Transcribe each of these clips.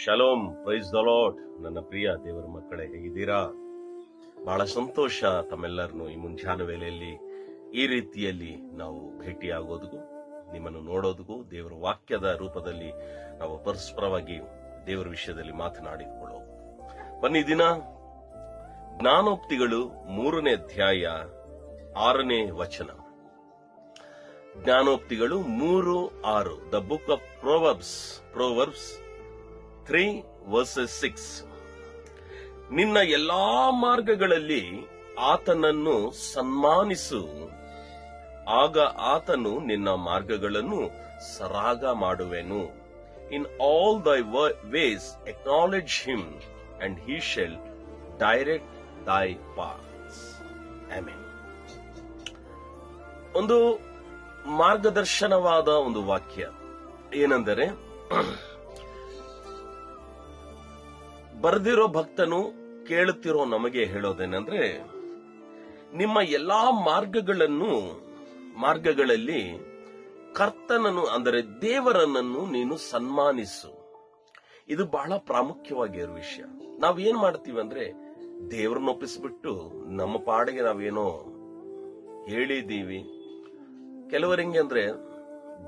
Shalom, praise the lord. ನನ್ನ ಪ್ರಿಯ ದೇವರ ಮಕ್ಕಳೇ, ಹೇಗಿದ್ದೀರಾ? ಬಹಳ ಸಂತೋಷ ತಮ್ಮೆಲ್ಲರನ್ನು ಈ ಮುಂಜಾನೆ ವೇಳೆಯಲ್ಲಿ ಈ ರೀತಿಯಲ್ಲಿ ನಾವು ಭೇಟಿಯಾಗೋದಕ್ಕೂ, ನಿಮ್ಮನ್ನು ನೋಡೋದಕ್ಕೂ, ದೇವರ ವಾಕ್ಯದ ರೂಪದಲ್ಲಿ ನಾವು ಪರಸ್ಪರವಾಗಿ ದೇವರ ವಿಷಯದಲ್ಲಿ ಮಾತನಾಡಿಕೊಳ್ಳೋ ಬನ್ನಿ. ದಿನ ಜ್ಞಾನೋಕ್ತಿಗಳು 3ನೇ ಅಧ್ಯಾಯ 6ನೇ ವಚನ. ಜ್ಞಾನೋಕ್ತಿಗಳು 3:6. The book of proverbs 3:6. ನಿನ್ನ ಎಲ್ಲಾ ಮಾರ್ಗಗಳಲ್ಲಿ ಆತನನ್ನು ಸನ್ಮಾನಿಸು, ಆಗ ಆತನು ನಿನ್ನ ಮಾರ್ಗಗಳನ್ನು ಸರಾಗ ಮಾಡುವೆನು. In all thy ways acknowledge him and he shall direct thy paths. Amen. ಒಂದು ಮಾರ್ಗದರ್ಶನವಾದ ಒಂದು ವಾಕ್ಯ ಏನೆಂದರೆ, ಬರೆದಿರೋ ಭಕ್ತನು ಕೇಳುತ್ತಿರೋ ನಮಗೆ ಹೇಳೋದೇನೆಂದ್ರೆ, ನಿಮ್ಮ ಎಲ್ಲಾ ಮಾರ್ಗಗಳಲ್ಲಿ ಕರ್ತನನ್ನು ಅಂದರೆ ದೇವರನ್ನು ನೀನು ಸನ್ಮಾನಿಸು. ಇದು ಬಹಳ ಪ್ರಾಮುಖ್ಯವಾಗಿರೋ ವಿಷಯ. ನಾವೇನ್ ಮಾಡ್ತೀವಿ ಅಂದ್ರೆ, ದೇವರನ್ನ ಒಪ್ಪಿಸ್ಬಿಟ್ಟು ನಮ್ಮ ಪಾಡಿಗೆ ನಾವೇನೋ ಹೇಳಿದೀವಿ. ಕೆಲವರು ಹೆಂಗೆ ಅಂದ್ರೆ,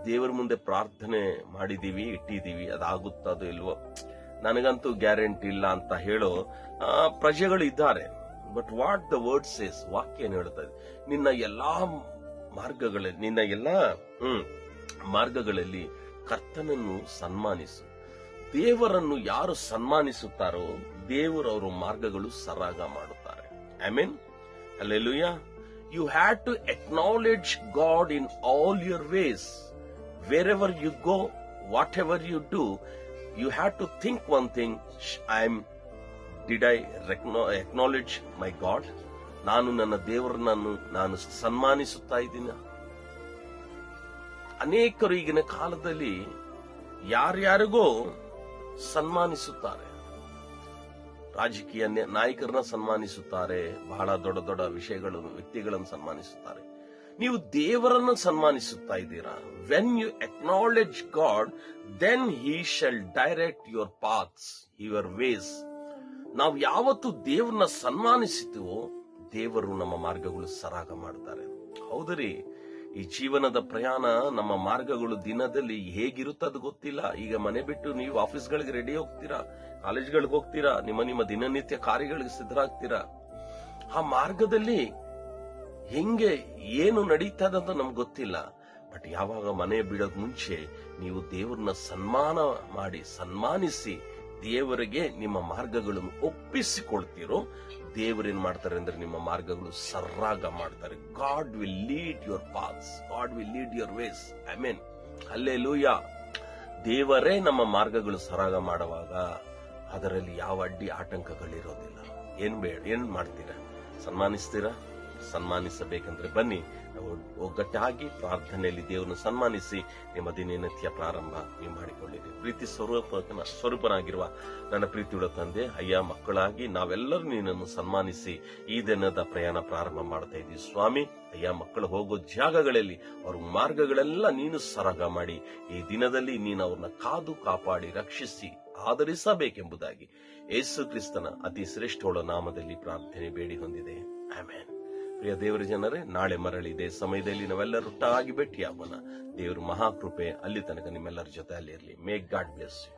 ದೇವರ ಮುಂದೆ ಪ್ರಾರ್ಥನೆ ಮಾಡಿದೀವಿ, ಇಟ್ಟಿದೀವಿ, ಅದಾಗುತ್ತೋ ಅದು ಇಲ್ವೋ, ನನಗಂತೂ ಗ್ಯಾರಂಟಿ ಇಲ್ಲ ಅಂತ ಹೇಳೋ ಪ್ರಜೆಗಳು ಇದ್ದಾರೆ. But what the word says, ವಾಕ್ಯ ಏನ್ ಹೇಳ್ತಾ ಇದೆ, ನಿನ್ನ ಎಲ್ಲಾ ಮಾರ್ಗಗಳಲ್ಲಿ ಕರ್ತನನ್ನು ಸನ್ಮಾನಿಸು. ದೇವರನ್ನು ಯಾರು ಸನ್ಮಾನಿಸುತ್ತಾರೋ ದೇವರು ಅವರ ಮಾರ್ಗಗಳು ಸರಾಗ ಮಾಡುತ್ತಾರೆ. Amen. Hallelujah. You had to acknowledge God in all your ways. Wherever you go, whatever you do, you had to think one thing, did I acknowledge my God? ನಾನು ನನ್ನ ದೇವರನ್ನು ನಾನು ಸನ್ಮಾನಿಸುತ್ತಾ ಇದ್ದೀನ? ಅನೇಕರು ಈಗಿನ ಕಾಲದಲ್ಲಿ ಯಾರ್ಯಾರಿಗೋ ಸನ್ಮಾನಿಸುತ್ತಾರೆ. ರಾಜಕೀಯ ನಾಯಕರನ್ನ ಸನ್ಮಾನಿಸುತ್ತಾರೆ, ಬಹಳ ದೊಡ್ಡ ದೊಡ್ಡ ವ್ಯಕ್ತಿಗಳನ್ನು ಸನ್ಮಾನಿಸುತ್ತಾರೆ. ನೀವು ದೇವರನ್ನು ಸನ್ಮಾನಿಸುತ್ತಾ ಇದ್ದೀರಾ? When you acknowledge God, then he shall direct your paths, your ways. ನಾವು ಯಾವತ್ತು ದೇವರನ್ನ ಸನ್ಮಾನಿಸುತ್ತೀವೋ ದೇವರು ನಮ್ಮ ಮಾರ್ಗಗಳು ಸರಾಗ ಮಾಡ್ತಾರೆ. ಹೌದ್ರಿ, ಈ ಜೀವನದ ಪ್ರಯಾಣ, ನಮ್ಮ ಮಾರ್ಗಗಳು ದಿನದಲ್ಲಿ ಹೇಗಿರುತ್ತದು ಗೊತ್ತಿಲ್ಲ. ಈಗ ಮನೆ ಬಿಟ್ಟು ನೀವು ಆಫೀಸ್ಗಳಿಗೆ ರೆಡಿ ಹೋಗ್ತೀರಾ, ಕಾಲೇಜ್ಗಳಿಗೆ ಹೋಗ್ತೀರಾ, ನಿಮ್ಮ ದಿನನಿತ್ಯ ಕಾರ್ಯಗಳಿಗೆ ಸಿದ್ಧರಾಗ್ತೀರಾ. ಆ ಮಾರ್ಗದಲ್ಲಿ ಹೆಂಗೆ ಏನು ನಡೀತದ ಅಂತ ನಮ್ಗೆ ಗೊತ್ತಿಲ್ಲ. ಬಟ್ ಯಾವಾಗ ಮನೆ ಬಿಡೋದ್ ಮುಂಚೆ ನೀವು ದೇವರನ್ನ ಸನ್ಮಾನಿಸಿ ದೇವರಿಗೆ ನಿಮ್ಮ ಮಾರ್ಗಗಳನ್ನು ಒಪ್ಪಿಸಿಕೊಳ್ತೀರೋ, ದೇವರೇನ್ ಮಾಡ್ತಾರೆ ಅಂದ್ರೆ ನಿಮ್ಮ ಮಾರ್ಗಗಳು ಸರಾಗ ಮಾಡ್ತಾರೆ. God will lead your paths, God will lead your ways. Amen. Hallelujah. ದೇವರೇ ನಮ್ಮ ಮಾರ್ಗಗಳು ಸರಾಗ ಮಾಡುವಾಗ ಅದರಲ್ಲಿ ಯಾವ ಅಡ್ಡಿ ಆಟಂಕಗಳಿರೋದಿಲ್ಲ. ಏನ್ ಮಾಡ್ತೀರಾ? ಸನ್ಮಾನಿಸ್ತೀರಾ? ಸನ್ಮಾನಿಸಬೇಕಂದ್ರೆ ಬನ್ನಿ, ಒಗ್ಗಟ್ಟಾಗಿ ಪ್ರಾರ್ಥನೆಯಲ್ಲಿ ದೇವರನ್ನು ಸನ್ಮಾನಿಸಿ ನಿಮ್ಮ ದಿನನಿತ್ಯ ಪ್ರಾರಂಭ ನೀವು ಮಾಡಿಕೊಳ್ಳಿರಿ. ಪ್ರೀತಿ ಸ್ವರೂಪನಾಗಿರುವ ನನ್ನ ಪ್ರೀತಿಯುಳ್ಳ ತಂದೆ, ಅಯ್ಯ, ಮಕ್ಕಳಾಗಿ ನಾವೆಲ್ಲರೂ ನಿನ್ನನ್ನು ಸನ್ಮಾನಿಸಿ ಈ ದಿನದ ಪ್ರಯಾಣ ಪ್ರಾರಂಭ ಮಾಡ್ತಾ ಇದ್ದೀವಿ ಸ್ವಾಮಿ. ಅಯ್ಯ, ಮಕ್ಕಳು ಹೋಗೋ ಜಾಗಗಳಲ್ಲಿ ಅವ್ರ ಮಾರ್ಗಗಳೆಲ್ಲ ನೀನು ಸರಾಗ ಮಾಡಿ ಈ ದಿನದಲ್ಲಿ ನೀನು ಅವ್ರನ್ನ ಕಾಪಾಡಿ ರಕ್ಷಿಸಿ ಆದರಿಸಬೇಕೆಂಬುದಾಗಿ ಯೇಸು ಕ್ರಿಸ್ತನ ಅತಿ ಶ್ರೇಷ್ಠೋಳ ನಾಮದಲ್ಲಿ ಪ್ರಾರ್ಥನೆ ಬೇಡಿ ಹೊಂದಿದೆ. ಆಮೆನ್. ಪ್ರಿಯ ದೇವರ ಜನರೇ, ನಾಳೆ ಮರಳಿ ಇದೇ ಸಮಯದಲ್ಲಿ ನಾವೆಲ್ಲರೂ ಒಟ್ಟಾಗಿ ಭೇಟಿಯಾಗೋಣ. ದೇವರು ಮಹಾಕೃಪೆ ಅಲ್ಲಿ ತನಕ ನಿಮ್ಮೆಲ್ಲರ ಜೊತೆ ಅಲ್ಲಿರಲಿ. May God bless you.